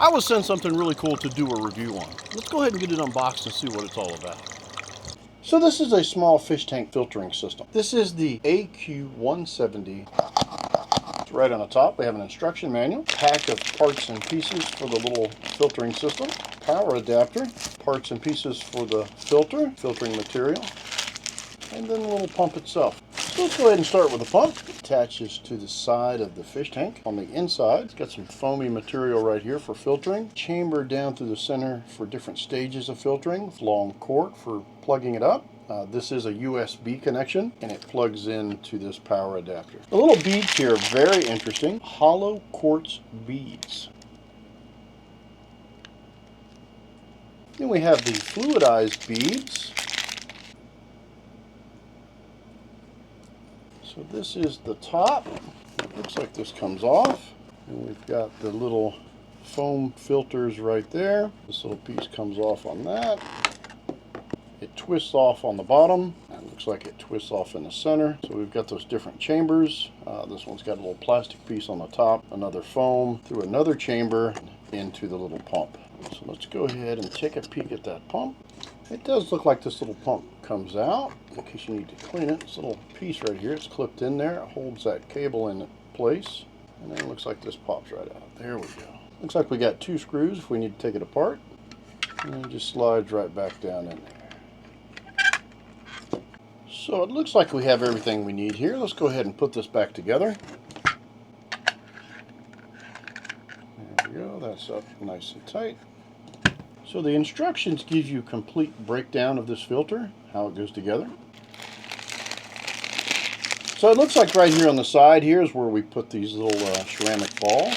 I was sent something really cool to do a review on. Let's go ahead and get it unboxed and see what it's all about. So this is a small fish tank filtering system. This is the AQ170. It's right on the top. We have an instruction manual, pack of parts and pieces for the little filtering system, power adapter, parts and pieces for the filtering material, and then the little pump itself. So let's go ahead and start with the pump. It attaches to the side of the fish tank. On the inside, it's got some foamy material right here for filtering. Chamber down through the center for different stages of filtering. Long cord for plugging it up. This is a USB connection, and it plugs into this power adapter. The little beads here are very interesting. Hollow quartz beads. Then we have the fluidized beads. So this is the top. It looks like this comes off. And we've got the little foam filters right there. This little piece comes off on that. It twists off on the bottom. It looks like it twists off in the center. So we've got those different chambers. This one's got a little plastic piece on the top, another foam through another chamber into the little pump. So let's go ahead and take a peek at that pump. It does look like this little pump comes out. In case you need to clean it, this little piece right here, it's clipped in there. It holds that cable in place. And then it looks like this pops right out. There we go. Looks like we got 2 screws if we need to take it apart. And it just slides right back down in there. So it looks like we have everything we need here. Let's go ahead and put this back together. There we go. That's up nice and tight. So the instructions give you a complete breakdown of this filter, how it goes together. So it looks like right here on the side here is where we put these little ceramic balls.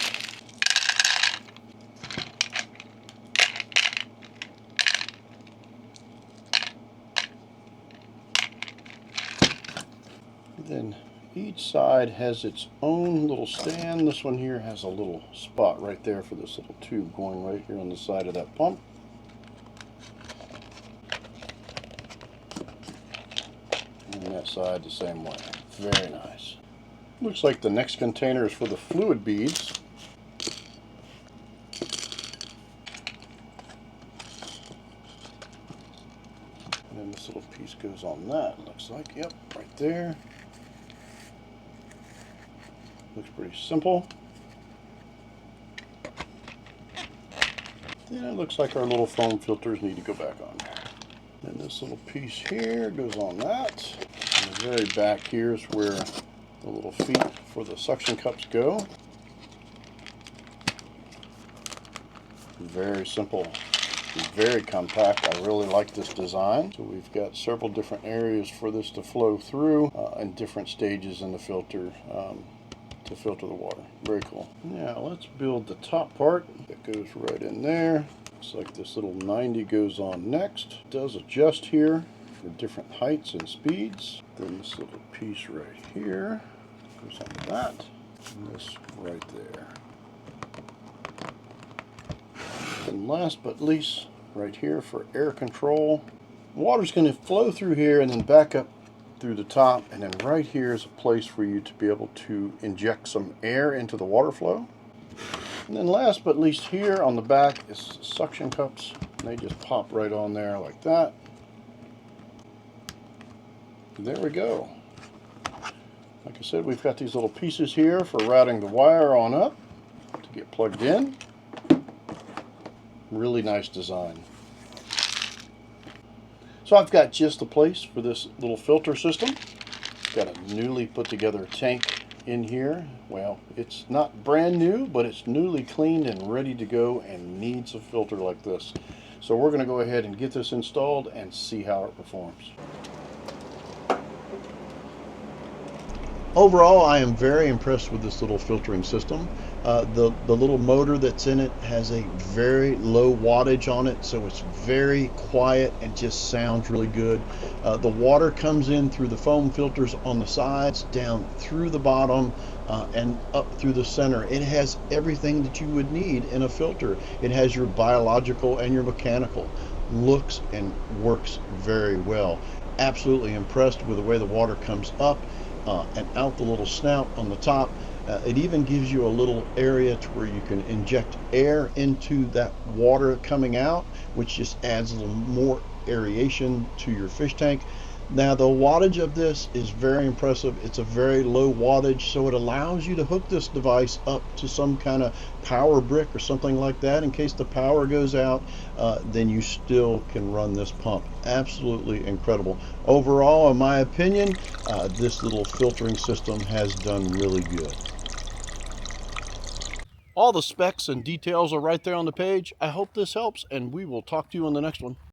Then each side has its own little stand. This one here has a little spot right there for this little tube going right here on the side of that pump. And that side the same way. Very nice. Looks like the next container is for the fluid beads. And then this little piece goes on that. Looks like, yep, right there. Looks pretty simple. Then it looks like our little foam filters need to go back on there. And this little piece here goes on that. And the very back here is where the little feet for the suction cups go. Very simple, very compact. I really like this design. So we've got several different areas for this to flow through and different stages in the filter to filter the water. Very cool. Now let's build the top part. That goes right in there. Looks like this little 90 goes on next. It does adjust here for different heights and speeds. Then this little piece right here goes on that. And this right there. And last but least, right here for air control. Water's going to flow through here and then back up through the top, and then right here is a place for you to be able to inject some air into the water flow. And then last but least here on the back is suction cups, and they just pop right on there like that. And there we go. Like I said, we've got these little pieces here for routing the wire on up to get plugged in. Really nice design. So I've got just the place for this little filter system. Got a newly put together tank in here. Well, it's not brand new, but it's newly cleaned and ready to go and needs a filter like this. So we're going to go ahead and get this installed and see how it performs. Overall, I am very impressed with this little filtering system. The little motor that's in it has a very low wattage on it, so it's very quiet and just sounds really good. The water comes in through the foam filters on the sides, down through the bottom, and up through the center. It has everything that you would need in a filter. It has your biological and your mechanical. Looks and works very well. Absolutely impressed with the way the water comes up and out the little snout on the top. It even gives you a little area to where you can inject air into that water coming out, which just adds a little more aeration to your fish tank. Now the wattage of this is very impressive. It's a very low wattage, so it allows you to hook this device up to some kind of power brick or something like that. In case the power goes out, then you still can run this pump. Absolutely incredible. Overall, in my opinion, this little filtering system has done really good. All the specs and details are right there on the page. I hope this helps, and we will talk to you on the next one.